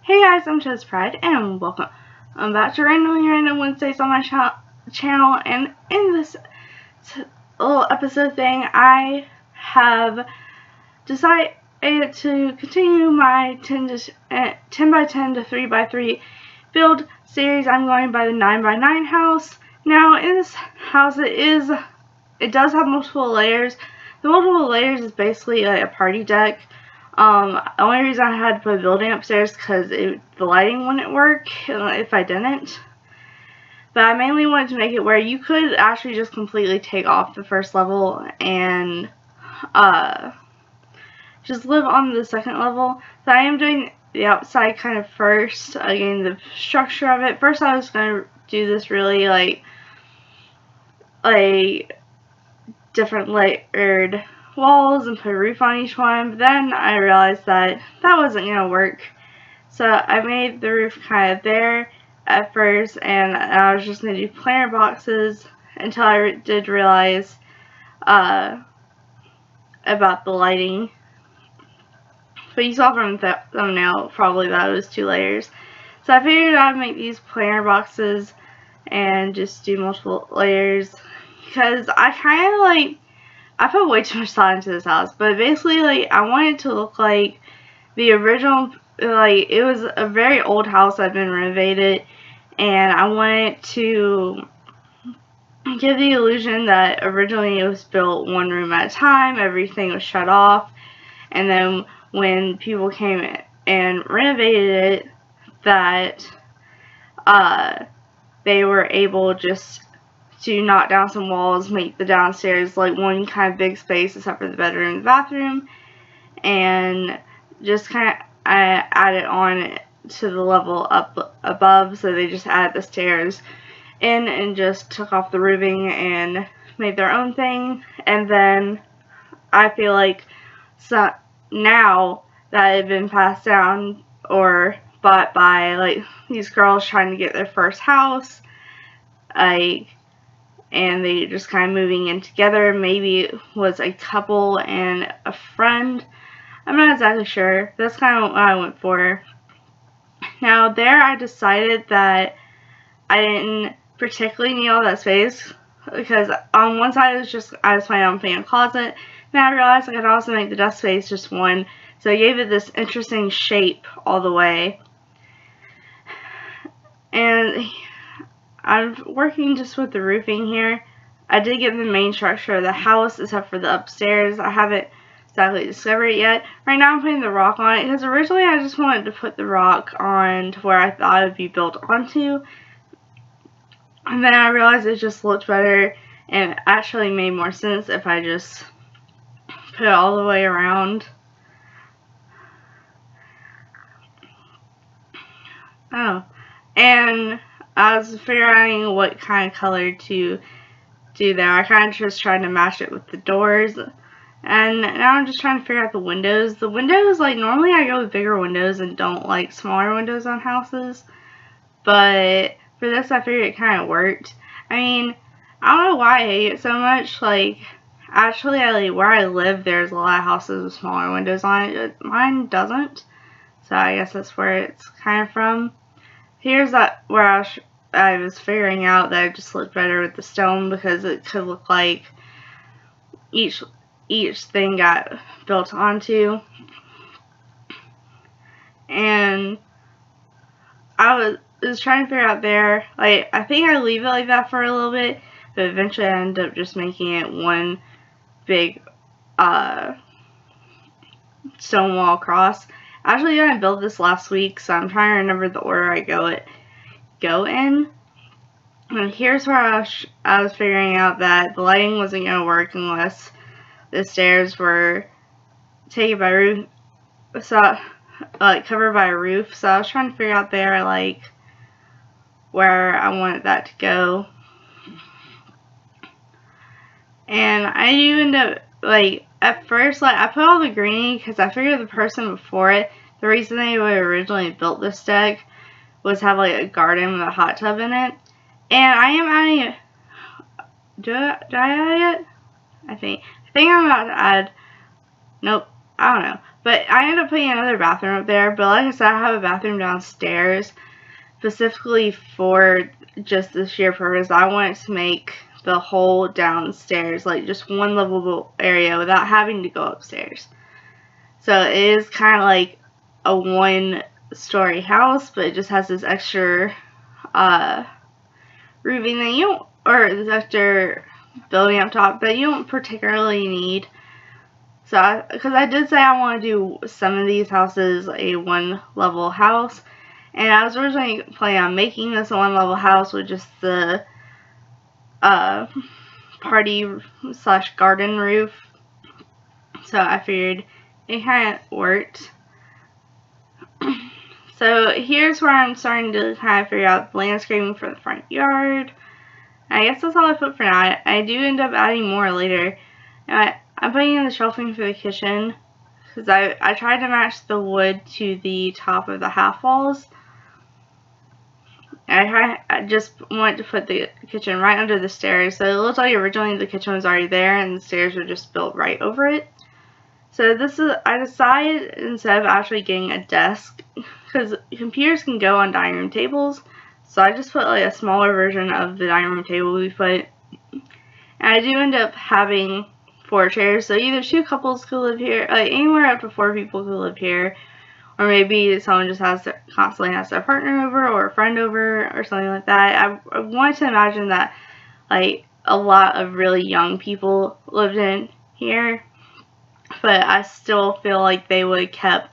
Hey guys, I'm ChezPride and welcome back to Random Wednesdays on my channel. And in this little episode thing, I have decided to continue my 10 by 10 to 3 by 3 build series. I'm going by the 9 by 9 house. Now in this house it does have multiple layers. The multiple layers is basically like a party deck. The only reason I had to put a building upstairs because the lighting wouldn't work if I didn't. But I mainly wanted to make it where you could actually just completely take off the first level and just live on the second level. So I am doing the outside kind of first, again the structure of it. First I was going to do this really like different layered walls and put a roof on each one, but then I realized that wasn't going to work. So I made the roof kind of there at first, and I was just going to do planter boxes until I did realize about the lighting. But you saw from the thumbnail probably that it was 2 layers. So I figured I'd make these planter boxes and just do multiple layers, because I put way too much thought into this house, but basically, I want it to look like the original, it was a very old house that had been renovated, and I wanted to give the illusion that originally it was built one room at a time, everything was shut off, and then when people came in and renovated it, that they were able just to knock down some walls, make the downstairs like one kind of big space except for the bedroom and the bathroom, and just kind of added on to the level up above. So they just added the stairs in and just took off the roofing and made their own thing. And then I feel like now that it had been passed down or bought by these girls trying to get their first house, and they just kind of moving in together. Maybe it was a couple and a friend. I'm not exactly sure. That's kind of what I went for. Now there I decided that I didn't particularly need all that space, because on one side I was planning on putting a closet. Then I realized I could also make the desk space just one. So I gave it this interesting shape all the way. And I'm working just with the roofing here. I did get the main structure of the house except for the upstairs. I haven't exactly discovered it yet. Right now I'm putting the rock on it, because originally I just wanted to put the rock on to where I thought it would be built onto. And then I realized it just looked better and actually made more sense if I just put it all the way around. Oh, and I was figuring what kind of color to do there. I kind of just tried to match it with the doors. And now I'm just trying to figure out the windows. The windows, normally I go with bigger windows and don't like smaller windows on houses. But for this, I figured it kind of worked. I mean, I don't know why I hate it so much. Actually, where I live, there's a lot of houses with smaller windows on it. Mine doesn't. So I guess that's where it's kind of from. Here's where I was figuring out that it just looked better with the stone, because it could look like each thing got built onto. And I was trying to figure out there, I think I leave it like that for a little bit, but eventually I end up just making it one big stone wall across. Actually, I built this last week, so I'm trying to remember the order I go in. And here's where I was figuring out that the lighting wasn't going to work unless the stairs were taken by roof, so covered by a roof. So I was trying to figure out there where I wanted that to go. And I do end up at first, I put all the green because I figured the person before it, the reason they would originally built this deck was have a garden with a hot tub in it. And I am adding did I add it yet? I think I'm about to add, nope, I don't know. But I ended up putting another bathroom up there. But like I said, I have a bathroom downstairs specifically for just the sheer purpose. I wanted to make the whole downstairs like just one livable area without having to go upstairs. So it is kind of like a one-story house, but it just has this extra roofing that you don't, or this extra building up top that you don't particularly need. So, because I did say I want to do some of these houses a one-level house, and I was originally planning on making this a one-level house with just the party/garden roof. So I figured it kind of worked. So here's where I'm starting to kind of figure out the landscaping for the front yard. I guess that's all I put for now. I do end up adding more later. And I'm putting in the shelving for the kitchen because I tried to match the wood to the top of the half walls. I just wanted to put the kitchen right under the stairs, so it looked like originally the kitchen was already there and the stairs were just built right over it. So I decided instead of actually getting a desk, because computers can go on dining room tables, so I just put like a smaller version of the dining room table we put. And I do end up having 4 chairs, so either 2 couples could live here, like anywhere up to 4 people could live here, or maybe someone just constantly has their partner over or a friend over or something like that. I wanted to imagine that like a lot of really young people lived in here, but I still feel like they would have kept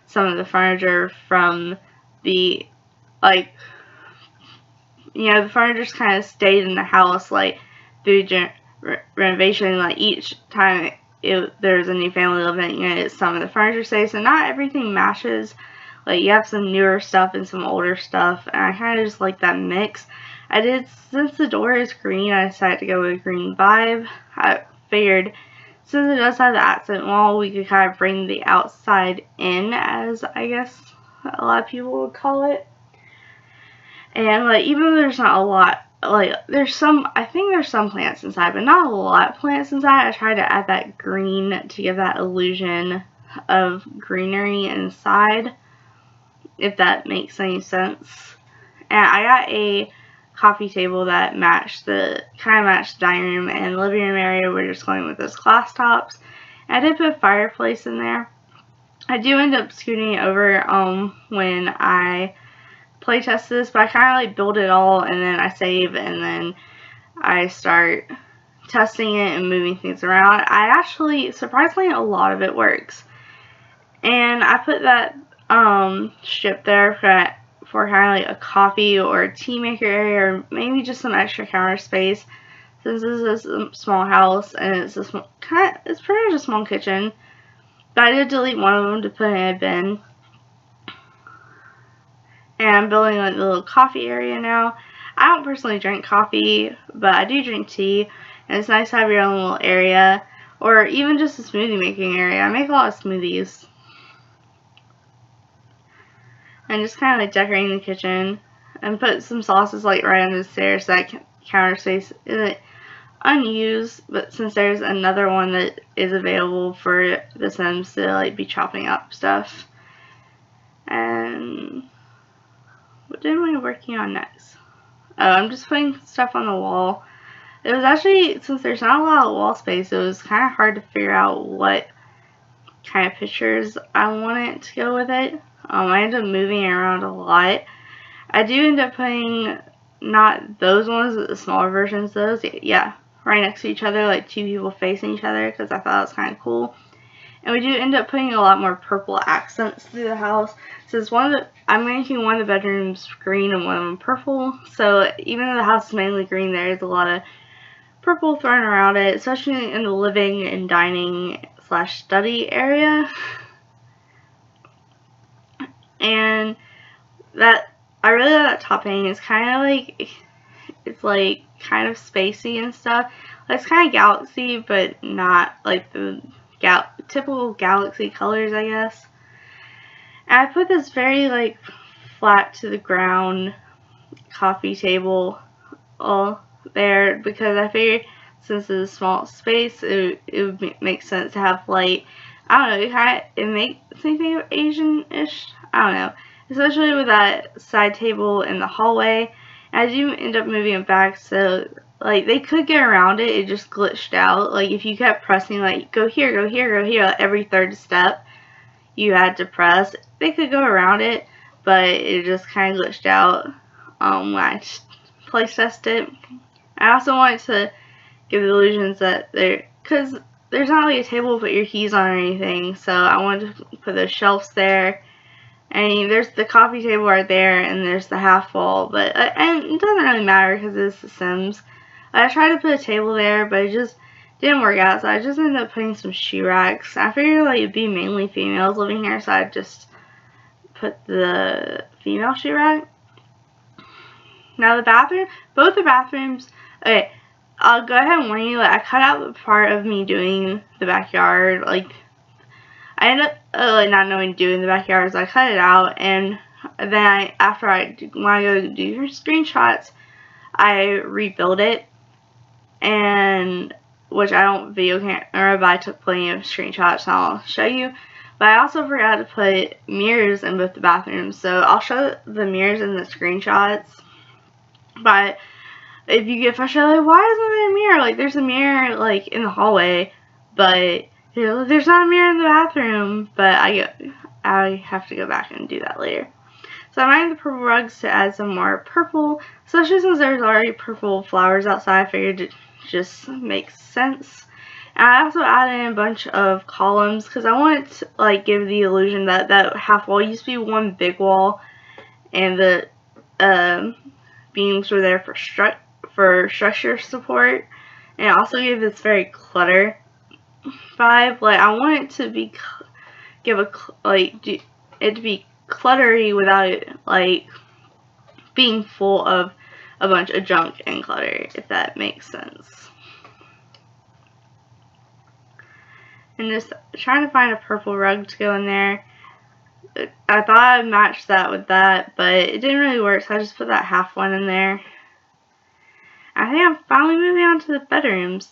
some of the furniture from the, like, you know, the furniture's kind of stayed in the house, like, through renovation. Like, each time there's a new family living in it, some of the furniture stays, so not everything matches. Like, you have some newer stuff and some older stuff, and I kind of just like that mix. Since the door is green, I decided to go with a green vibe. I figured, since it does have the accent wall, we could kind of bring the outside in, as I guess a lot of people would call it. And like, even though there's not a lot, like I think there's some plants inside, but not a lot of plants inside, I tried to add that green to give that illusion of greenery inside, if that makes any sense. And I got a coffee table that matched the dining room and living room area. We're just going with those glass tops. And I did put a fireplace in there. I do end up scooting it over when I playtest this, but I kind of like build it all and then I save and then I start testing it and moving things around. I actually, surprisingly, a lot of it works. And I put that strip there for kind of like a coffee or a tea maker area, or maybe just some extra counter space, since this is a small house and it's a small, it's pretty much a small kitchen. But I did delete one of them to put in a bin. And I'm building like the little coffee area now. I don't personally drink coffee, but I do drink tea, and it's nice to have your own little area, or even just a smoothie making area. I make a lot of smoothies. And just kind of like decorating the kitchen, and put some sauces like right under the stairs so that counter space isn't unused, but since there's another one that is available for the Sims to like be chopping up stuff. And what am I working on next? Oh, I'm just putting stuff on the wall. It was actually, since there's not a lot of wall space, it was kind of hard to figure out what kind of pictures I wanted to go with it. I ended up moving around a lot. I do end up putting not those ones, but the smaller versions of those. Yeah, right next to each other, like 2 people facing each other, because I thought it was kind of cool. And we do end up putting a lot more purple accents through the house. Since I'm making one of the bedrooms green and one of them purple. So even though the house is mainly green, there is a lot of purple thrown around it, especially in the living and dining / study area. And I really like that top hanging. It's kind of like, it's like kind of spacey and stuff. It's kind of galaxy, but not like the typical galaxy colors, I guess. And I put this very like flat to the ground coffee table all there because I figured since it's a small space, it would make sense to have light I don't know, it makes me think of Asian-ish. I don't know. Especially with that side table in the hallway. And I do end up moving it back, so like they could get around it. It just glitched out. Like if you kept pressing like go here, go here, go here, every third step you had to press, they could go around it, but it just kind of glitched out when I place tested it. I also wanted to give the illusions that because there's not like a table to put your keys on or anything, so I wanted to put those shelves there. And there's the coffee table right there, and there's the half wall, but and it doesn't really matter because it's The Sims. I tried to put a table there, but it just didn't work out, so I just ended up putting some shoe racks. I figured like it'd be mainly females living here, so I just put the female shoe rack. Now the bathroom, both the bathrooms, okay, I'll go ahead and warn you, like, I cut out the part of me doing the backyard, like, I ended up like not knowing doing the backyard, so I cut it out, and then when I go do your screenshots, I rebuild it, and which I don't video camera, but I took plenty of screenshots, and I'll show you. But I also forgot to put mirrors in both the bathrooms, so I'll show the mirrors in the screenshots. But if you get frustrated, like, why isn't there a mirror? Like, there's a mirror like in the hallway, but there's not a mirror in the bathroom. But I have to go back and do that later. So I mined the purple rugs to add some more purple, especially since there's already purple flowers outside. I figured it just makes sense. And I also added in a bunch of columns because I wanted to like give the illusion that that half wall used to be one big wall, and the beams were there for structure support, and it also gave this very clutter vibe. Like I want it to be it to be cluttery without it like being full of a bunch of junk and clutter, if that makes sense. And just trying to find a purple rug to go in there. I thought I'd match that with that, but it didn't really work, so I just put that half one in there. I think I'm finally moving on to the bedrooms.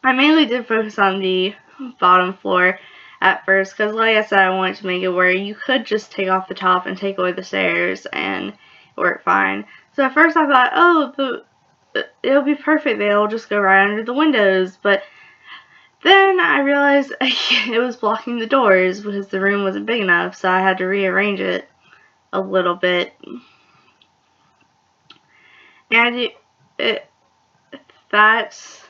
I mainly did focus on the bottom floor at first, because like I said, I wanted to make it where you could just take off the top and take away the stairs, and it worked fine. So at first I thought, oh, it'll be perfect, they'll just go right under the windows, but then I realized it was blocking the doors because the room wasn't big enough, so I had to rearrange it a little bit. And that's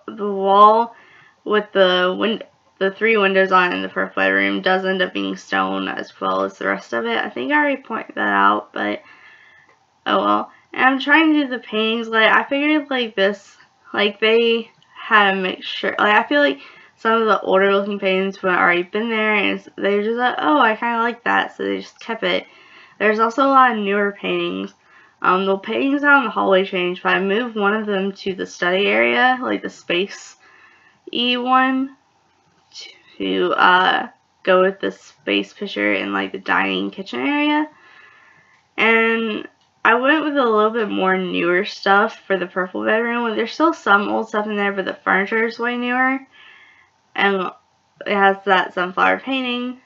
the wall with the 3 windows on it in the first bedroom does end up being stone as well as the rest of it. I think I already pointed that out, but oh well. And I'm trying to do the paintings. Like I figured like this, like they had a mixture. Like I feel like some of the older looking paintings would have already been there, and they were just like, oh, I kind of like that, so they just kept it. There's also a lot of newer paintings. The paintings out in the hallway changed, but I moved one of them to the study area, like the space-y one, to go with the space picture in like the dining kitchen area. And I went with a little bit more newer stuff for the purple bedroom. There's still some old stuff in there, but the furniture is way newer. And it has that sunflower painting.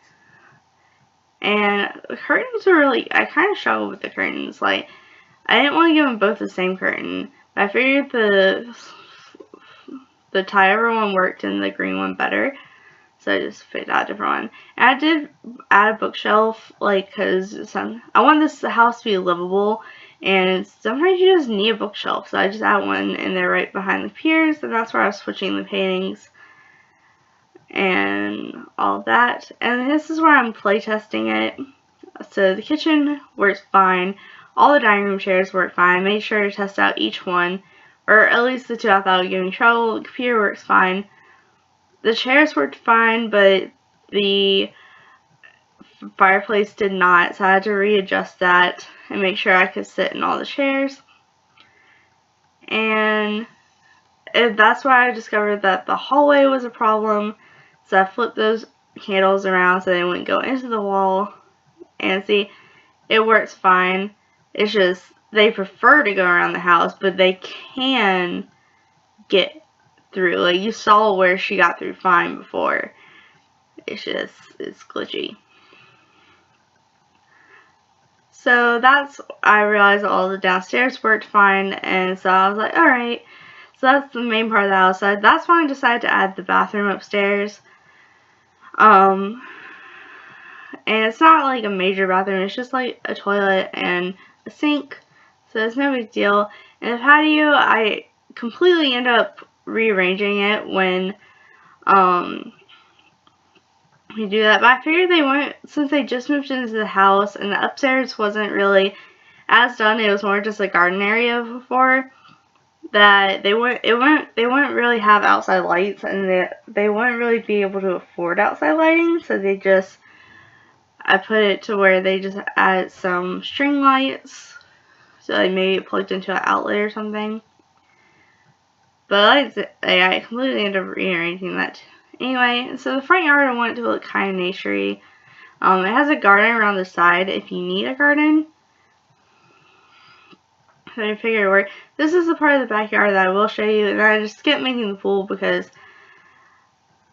And the curtains were really, I kind of struggled with the curtains. Like, I didn't want to give them both the same curtain, but I figured the tie over one worked and the green one better. So I just picked out a different one. And I did add a bookshelf, like, because I want this house to be livable, and sometimes you just need a bookshelf. So I just add one in there right behind the piers, and that's where I was switching the paintings and all that. And this is where I'm playtesting it. So the kitchen works fine. All the dining room chairs work fine. I made sure to test out each one, or at least the 2 I thought would give me trouble. The computer works fine. The chairs worked fine, but the fireplace did not, so I had to readjust that and make sure I could sit in all the chairs. And that's why I discovered that the hallway was a problem, so I flipped those candles around so they wouldn't go into the wall. And see, it works fine. It's just they prefer to go around the house, but they can get through. Like, you saw where she got through fine before. It's glitchy. So I realized all the downstairs worked fine, and so I was like, alright. So that's the main part of the house. That's when I decided to add the bathroom upstairs. And it's not like a major bathroom, it's just like a toilet and a sink. So it's no big deal. And the patio, I completely end up rearranging it when we do that. But I figured since they just moved into the house and the upstairs wasn't really as done, it was more just a garden area before, that they wouldn't really have outside lights, and they wouldn't really be able to afford outside lighting, so I put it to where they just added some string lights, so like maybe it plugged into an outlet or something. But I completely ended up rearranging that. Anyway, so the front yard I want it to look kind of naturey. It has a garden around the side if you need a garden. So I figured it worked. This is the part of the backyard that I will show you, and I just skipped making the pool because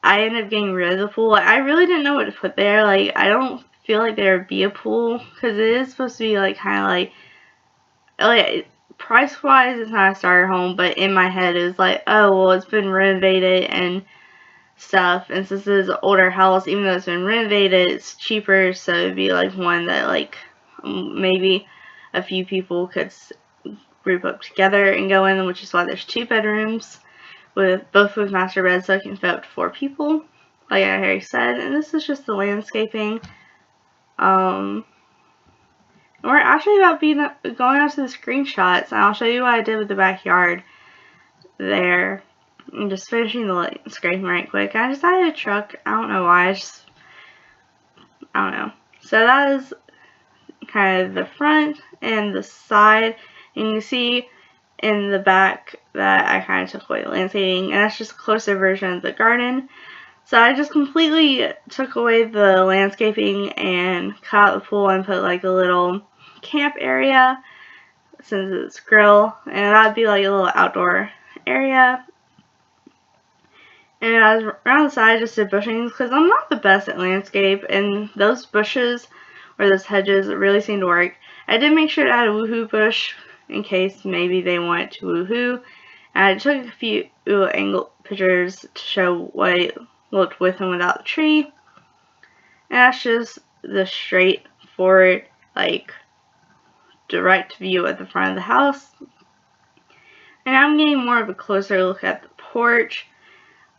I ended up getting rid of the pool. I really didn't know what to put there. Like, I don't feel like there would be a pool, because it is supposed to be like kind of like price wise it's not a starter home, but in my head it was like, oh well, it's been renovated and stuff, and since this is an older house, even though it's been renovated, it's cheaper, so it'd be like one that like maybe a few people could group up together and go in, which is why there's 2 bedrooms both with master beds, so I can fit up to 4 people, like I already said. And this is just the landscaping. We're actually about going on to the screenshots, and I'll show you what I did with the backyard there. I'm just finishing the landscaping right quick. I just added a truck. I don't know why. I don't know. So that is kind of the front and the side. And you can see in the back that I kind of took away the landscaping, and that's just a closer version of the garden. So I just completely took away the landscaping and cut out the pool and put like a little camp area, since it's grill, and that'd be like a little outdoor area. And I was around the side just did bushings, because I'm not the best at landscape, and those bushes or those hedges really seem to work. I did make sure to add a woohoo bush in case maybe they wanted to woohoo. And I took a few angle pictures to show what it looked with and without the tree. And that's just the straightforward, like, direct view at the front of the house. And I'm getting more of a closer look at the porch,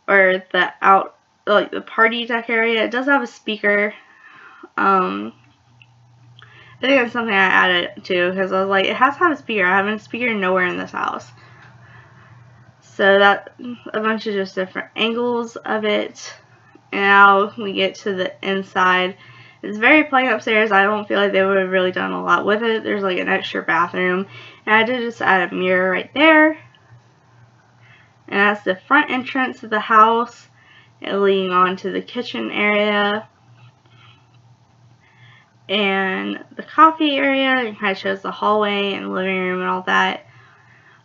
or the party deck area. It does have a speaker. I think that's something I added too, because I was like, it has to have a speaker. I have a speaker nowhere in this house. So that a bunch of just different angles of it. And now we get to the inside. It's very plain upstairs. I don't feel like they would have really done a lot with it. There's like an extra bathroom, and I did just add a mirror right there. And that's the front entrance of the house, leading on to the kitchen area. And the coffee area, it kind of shows the hallway and living room and all that.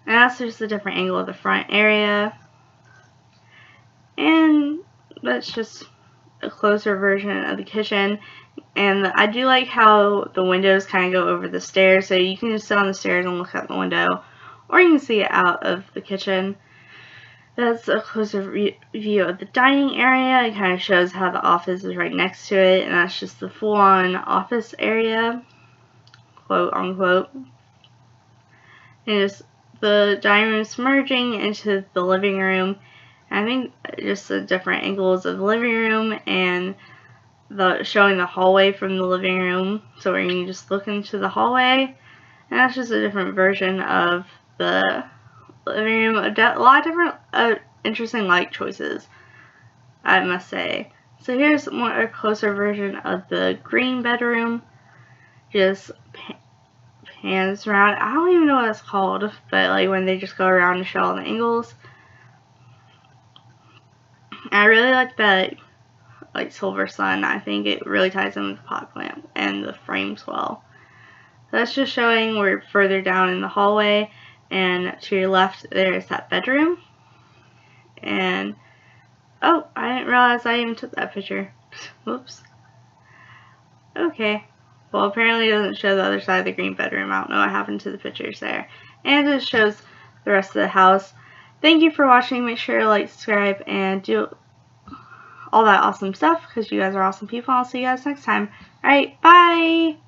And that's just a different angle of the front area. And that's just a closer version of the kitchen. And I do like how the windows kind of go over the stairs, so you can just sit on the stairs and look out the window, or you can see it out of the kitchen. That's a closer view of the dining area. It kind of shows how the office is right next to it, and that's just the full-on office area, quote unquote. And just the dining room is merging into the living room. And I think just the different angles of the living room and showing the hallway from the living room, so where you can just look into the hallway. And that's just a different version of the living room. A lot of different interesting light choices, I must say. So here's a closer version of the green bedroom. Just pans around. I don't even know what it's called, but like when they just go around and show all the angles. And I really like that like silver sun. I think it really ties in with the pot plant and the frames well. So that's just showing we're further down in the hallway, and to your left there's that bedroom. And oh, I didn't realize I even took that picture. Whoops. Okay. Well, apparently it doesn't show the other side of the green bedroom. I don't know what happened to the pictures there. And it just shows the rest of the house. Thank you for watching. Make sure to like, subscribe, and do all that awesome stuff because you guys are awesome people. I'll see you guys next time. Alright, bye!